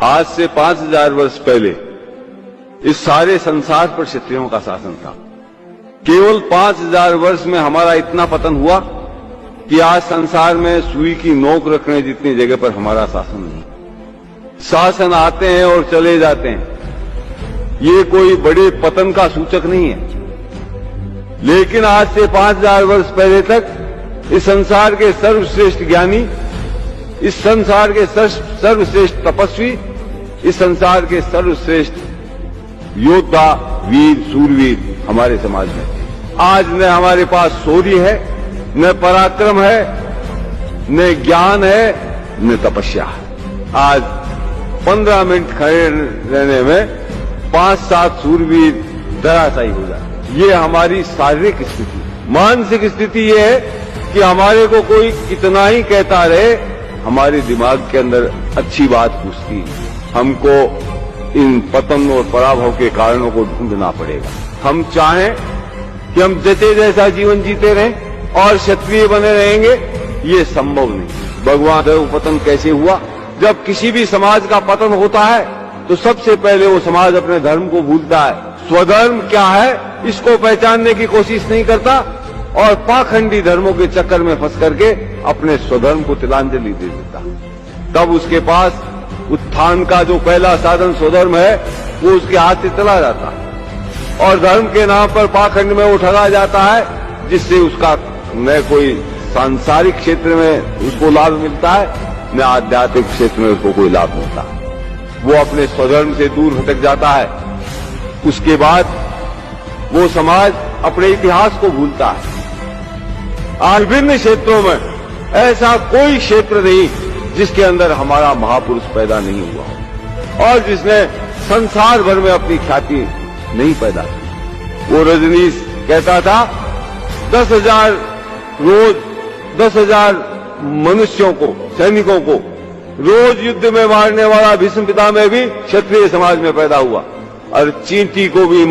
आज से 5000 वर्ष पहले इस सारे संसार पर क्षत्रियों का शासन था। केवल 5000 वर्ष में हमारा इतना पतन हुआ कि आज संसार में सुई की नोक रखने जितनी जगह पर हमारा शासन नहीं। शासन आते हैं और चले जाते हैं, ये कोई बड़े पतन का सूचक नहीं है। लेकिन आज से 5000 वर्ष पहले तक इस संसार के सर्वश्रेष्ठ ज्ञानी, इस संसार के सर्वश्रेष्ठ तपस्वी, इस संसार के सर्वश्रेष्ठ योद्धा, वीर, सूरवीर हमारे समाज में थे। आज न हमारे पास शौर्य है, न पराक्रम है, न ज्ञान है, न तपस्या है। आज 15 मिनट खड़े रहने में 5-7 सूरवीर धराशायी हो जाते। ये हमारी शारीरिक स्थिति। मानसिक स्थिति ये है कि हमारे को कोई कितना ही कहता रहे, हमारे दिमाग के अंदर अच्छी बात घुसती है। हमको इन पतन और पराभव के कारणों को ढूंढना पड़ेगा। हम चाहें कि हम जैसे जैसा जीवन जीते रहें और क्षत्रिय बने रहेंगे, ये संभव नहीं। भगवान देव पतन कैसे हुआ? जब किसी भी समाज का पतन होता है तो सबसे पहले वो समाज अपने धर्म को भूलता है। स्वधर्म क्या है इसको पहचानने की कोशिश नहीं करता और पाखंडी धर्मों के चक्कर में फंस करके अपने स्वधर्म को तिलांजलि दे देता। तब उसके पास उत्थान का जो पहला साधन स्वधर्म है वो उसके हाथ से चला जाता है और धर्म के नाम पर पाखंड में वो ठगा जाता है, जिससे उसका न कोई सांसारिक क्षेत्र में उसको लाभ मिलता है, न आध्यात्मिक क्षेत्र में उसको कोई लाभ मिलता है। वो अपने स्वधर्म से दूर भटक जाता है। उसके बाद वो समाज अपने इतिहास को भूलता है। आज विभिन्न क्षेत्रों में ऐसा कोई क्षेत्र नहीं जिसके अंदर हमारा महापुरुष पैदा नहीं हुआ हो और जिसने संसार भर में अपनी ख्याति नहीं पैदा की। वो रजनीश कहता था 10,000 रोज 10,000 मनुष्यों को, सैनिकों को रोज युद्ध में मारने वाला भीष्म पितामह भी क्षत्रिय समाज में पैदा हुआ। और चींटी को भी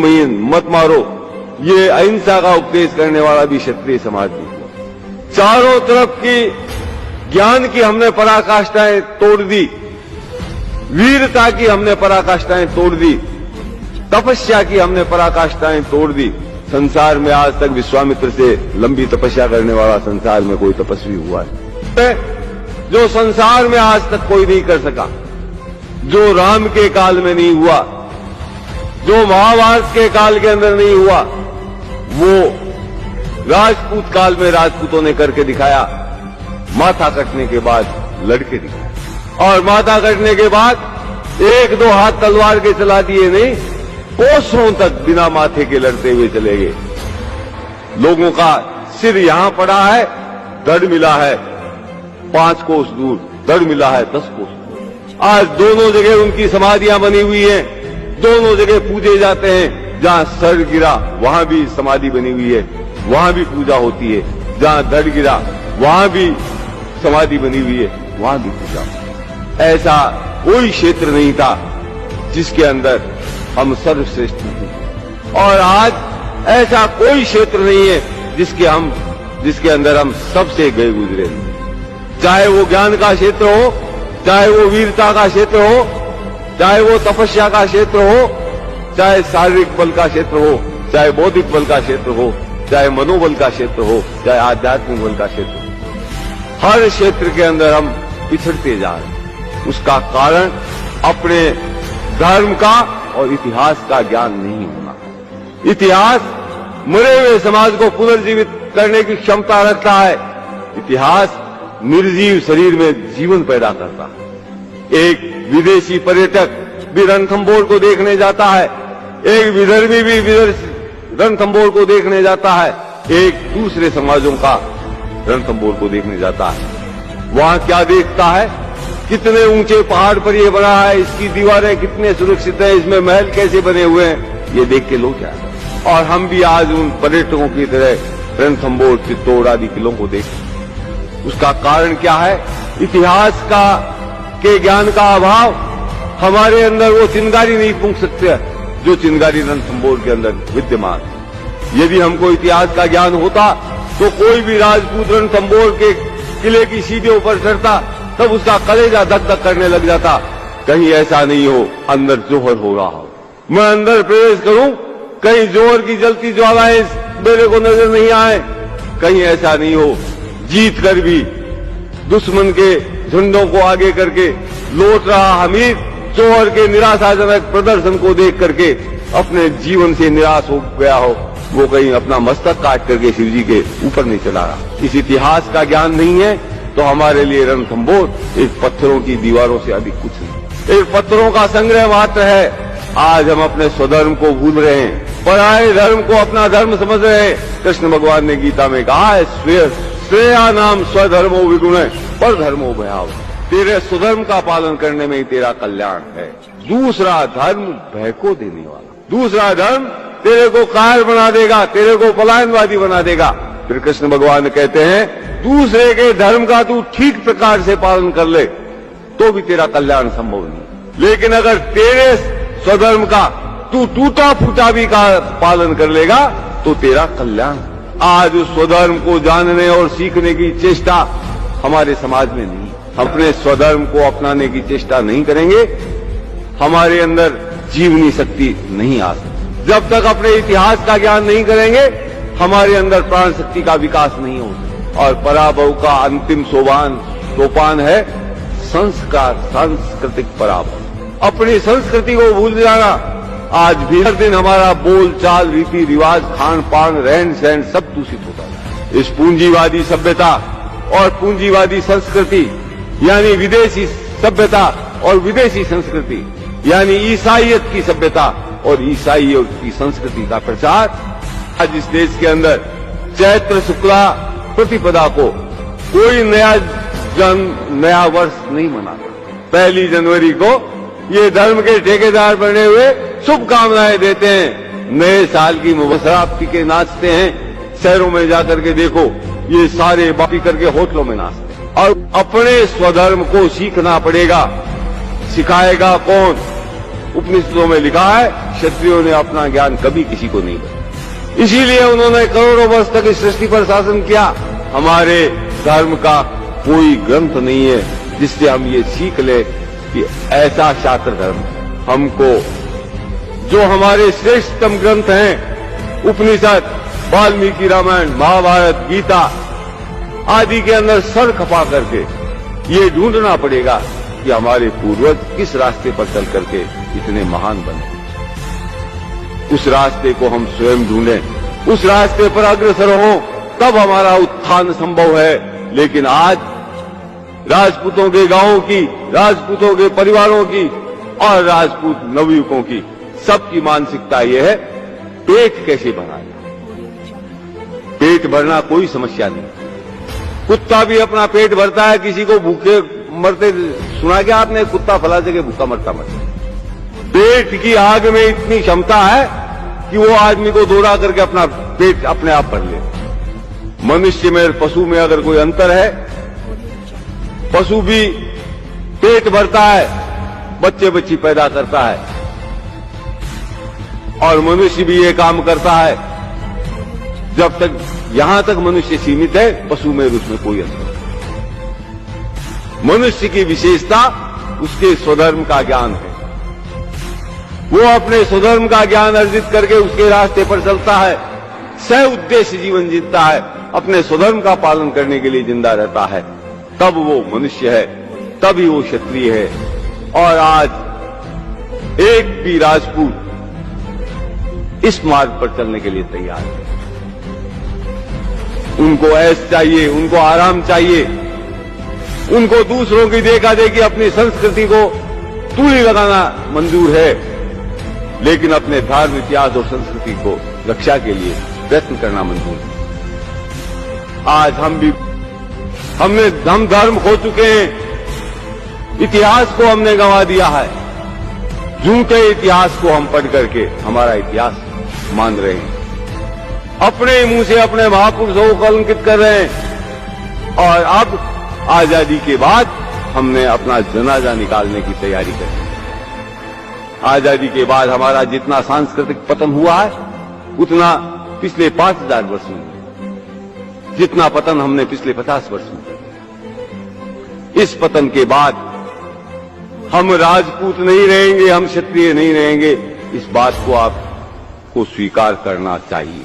मत मारो, ये अहिंसा का उपदेश करने वाला भी क्षत्रिय समाज में हुआ। चारों तरफ की ज्ञान की हमने पराकाष्ठाएं तोड़ दी, वीरता की हमने पराकाष्ठाएं तोड़ दी, तपस्या की हमने पराकाष्ठाएं तोड़ दी। संसार में आज तक विश्वामित्र से लंबी तपस्या करने वाला संसार में कोई तपस्वी हुआ है जो संसार में आज तक कोई नहीं कर सका, जो राम के काल में नहीं हुआ, जो महाभारत के काल के अंदर नहीं हुआ, वो राजपूत काल में राजपूतों ने करके दिखाया। माथा कटने के बाद लड़के दिखाए और माथा कटने के बाद 1-2 हाथ तलवार के चला दिए नहीं, कोसों तक बिना माथे के लड़ते हुए चले गए। लोगों का सिर यहां पड़ा है, धड़ मिला है 5 कोस दूर, धड़ मिला है 10 कोस दूर। आज दोनों जगह उनकी समाधियां बनी हुई हैं, दोनों जगह पूजे जाते हैं। जहां सर गिरा वहां भी समाधि बनी हुई है, वहां भी पूजा होती है। जहां धड़ गिरा वहां भी समाधि बनी हुई है, वहां भी पूजा। ऐसा कोई क्षेत्र नहीं था जिसके अंदर हम सर्वश्रेष्ठ नहीं, और आज ऐसा कोई क्षेत्र नहीं है जिसके अंदर हम सबसे गए गुजरे। चाहे वो ज्ञान का क्षेत्र हो, चाहे वो वीरता का क्षेत्र हो, चाहे वो तपस्या का क्षेत्र हो, चाहे शारीरिक बल का क्षेत्र हो, चाहे बौद्धिक बल का क्षेत्र हो, चाहे मनोबल का क्षेत्र हो, चाहे आध्यात्मिक बल का क्षेत्र हो, हर क्षेत्र के अंदर हम पिछड़ते जा रहे हैं। उसका कारण अपने धर्म का और इतिहास का ज्ञान नहीं होना। इतिहास मरे हुए समाज को पुनर्जीवित करने की क्षमता रखता है। इतिहास निर्जीव शरीर में जीवन पैदा करता है। एक विदेशी पर्यटक भी रणथंभौर को देखने जाता है, एक विदर्भी भी रणथंभौर को देखने जाता है, एक दूसरे समाजों का रणथंभौर को देखने जाता है। वहां क्या देखता है? कितने ऊंचे पहाड़ पर ये बना है, इसकी दीवारें कितने सुरक्षित हैं, इसमें महल कैसे बने हुए हैं, ये देख के लोग जाते हैं। और हम भी आज उन पर्यटकों की तरह रणथंभौर, चित्तौड़ आदि किलों को देखते हैं। उसका कारण क्या है? इतिहास के ज्ञान का अभाव। हमारे अंदर वो चिंगारी नहीं फूंक सकते जो चिंगारी रणथंभौर के अंदर विद्यमान। यदि हमको इतिहास का ज्ञान होता तो कोई भी राजपूत रणथंभौर के किले की सीढ़ियों पर चढ़ता तब उसका कलेजा धक धक करने लग जाता, कहीं ऐसा नहीं हो अंदर जोहर हो रहा हो, मैं अंदर प्रवेश करूं, कहीं जोहर की जलती ज्वालाएं मेरे को नजर नहीं आए, कहीं ऐसा नहीं हो जीत कर भी दुश्मन के झंडों को आगे करके लौट रहा हमीर जोहर के निराशाजनक प्रदर्शन को देख करके अपने जीवन से निराश हो गया हो, वो कहीं अपना मस्तक काट करके शिव जी के ऊपर नहीं चला रहा। इस इतिहास का ज्ञान नहीं है तो हमारे लिए रणथंभौर एक पत्थरों की दीवारों से अधिक कुछ नहीं, एक पत्थरों का संग्रह मात्र है। आज हम अपने स्वधर्म को भूल रहे हैं, पराये धर्म को अपना धर्म समझ रहे हैं। कृष्ण भगवान ने गीता में कहा है, श्रेया नाम स्वधर्मो विगुण पर धर्मो भयाव, तेरे स्वधर्म का पालन करने में ही तेरा कल्याण है। दूसरा धर्म भय को देने वाला, दूसरा धर्म तेरे को कायर बना देगा, तेरे को पलायनवादी बना देगा। फिर कृष्ण भगवान कहते हैं, दूसरे के धर्म का तू ठीक प्रकार से पालन कर ले तो भी तेरा कल्याण संभव नहीं, लेकिन अगर तेरे स्वधर्म का तू टूटा फूटा भी का पालन कर लेगा तो तेरा कल्याण। आज उस स्वधर्म को जानने और सीखने की चेष्टा हमारे समाज में नहीं। अपने स्वधर्म को अपनाने की चेष्टा नहीं करेंगे, हमारे अंदर जीवनी शक्ति नहीं आ सकती। जब तक अपने इतिहास का ज्ञान नहीं करेंगे, हमारे अंदर प्राण शक्ति का विकास नहीं हो सकता। और पराभव का अंतिम सोपान है संस्कार, सांस्कृतिक पराभव, अपनी संस्कृति को भूल जाना। आज भी हर दिन हमारा बोल चाल, रीति रिवाज, खान पान, रहन सहन सब दूषित होता है। इस पूंजीवादी सभ्यता और पूंजीवादी संस्कृति यानी विदेशी सभ्यता और विदेशी संस्कृति यानी ईसाइयत की सभ्यता और ईसाइयों की संस्कृति का प्रचार आज इस देश के अंदर चैत्र शुक्ला प्रतिपदा को कोई नया वर्ष नहीं मनाता। 1 जनवरी को ये धर्म के ठेकेदार बने हुए शुभकामनाएं देते हैं, नए साल की शराब पी के नाचते हैं। शहरों में जाकर के देखो, ये सारे पी करके होटलों में नाचते हैं। और अपने स्वधर्म को सीखना पड़ेगा। सिखाएगा कौन? उपनिषदों में लिखा है, क्षत्रियों ने अपना ज्ञान कभी किसी को नहीं दिया, इसीलिए उन्होंने करोड़ों वर्ष तक इस सृष्टि पर शासन किया। हमारे धर्म का कोई ग्रंथ नहीं है जिससे हम ये सीख ले कि ऐसा शास्त्र धर्म हमको, जो हमारे श्रेष्ठतम ग्रंथ हैं, उपनिषद, वाल्मीकि रामायण, महाभारत, गीता आदि के अंदर सर खपा करके ये ढूंढना पड़ेगा कि हमारे पूर्वज किस रास्ते पर चल करके इतने महान बने। उस रास्ते को हम स्वयं ढूंढें, उस रास्ते पर अग्रसर हों, तब हमारा उत्थान संभव है। लेकिन आज राजपूतों के गांवों की, राजपूतों के परिवारों की और राजपूत नवयुवकों की सबकी मानसिकता यह है, पेट कैसे भराए। पेट भरना कोई समस्या नहीं, कुत्ता भी अपना पेट भरता है। किसी को भूखे मरते सुना क्या आपने? कुत्ता फला जगह भूखा मरता। पेट की आग में इतनी क्षमता है कि वो आदमी को दौड़ा करके अपना पेट अपने आप भर ले। मनुष्य में, पशु में अगर कोई अंतर है, पशु भी पेट भरता है, बच्चे बच्ची पैदा करता है, और मनुष्य भी ये काम करता है। जब तक यहां तक मनुष्य सीमित है, पशु में उसमें कोई अंतर नहीं। मनुष्य की विशेषता उसके स्वधर्म का ज्ञान है। वो अपने स्वधर्म का ज्ञान अर्जित करके उसके रास्ते पर चलता है, सह उद्देश्य जीवन जीता है, अपने स्वधर्म का पालन करने के लिए जिंदा रहता है, तब वो मनुष्य है, तभी वो क्षत्रिय है। और आज एक भी राजपूत इस मार्ग पर चलने के लिए तैयार है। उनको ऐश चाहिए, उनको आराम चाहिए, उनको दूसरों की देखा देखी अपनी संस्कृति को तूली लगाना मंजूर है, लेकिन अपने धर्म, इतिहास और संस्कृति को रक्षा के लिए प्रयत्न करना मंजूर है। आज हम धर्म खो चुके हैं, इतिहास को हमने गंवा दिया है। झूठे इतिहास को हम पढ़ करके हमारा इतिहास मान रहे हैं, अपने मुंह से अपने महापुरुषों को कलंकित कर रहे हैं। और अब आजादी के बाद हमने अपना जनाजा निकालने की तैयारी कर ली। आजादी के बाद हमारा जितना सांस्कृतिक पतन हुआ है, उतना पिछले 5000 वर्षों में, जितना पतन हमने पिछले 50 वर्षों में। इस पतन के बाद हम राजपूत नहीं रहेंगे, हम क्षत्रिय नहीं रहेंगे, इस बात को आपको स्वीकार करना चाहिए।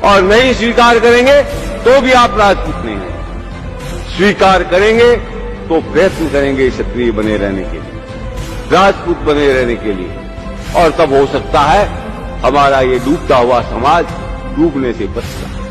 और नहीं स्वीकार करेंगे तो भी आप राजपूत नहीं हैं। स्वीकार करेंगे तो प्रयत्न करेंगे क्षत्रिय बने रहने के लिए, राजपूत बने रहने के लिए, और तब हो सकता है हमारा ये डूबता हुआ समाज डूबने से बच जाए।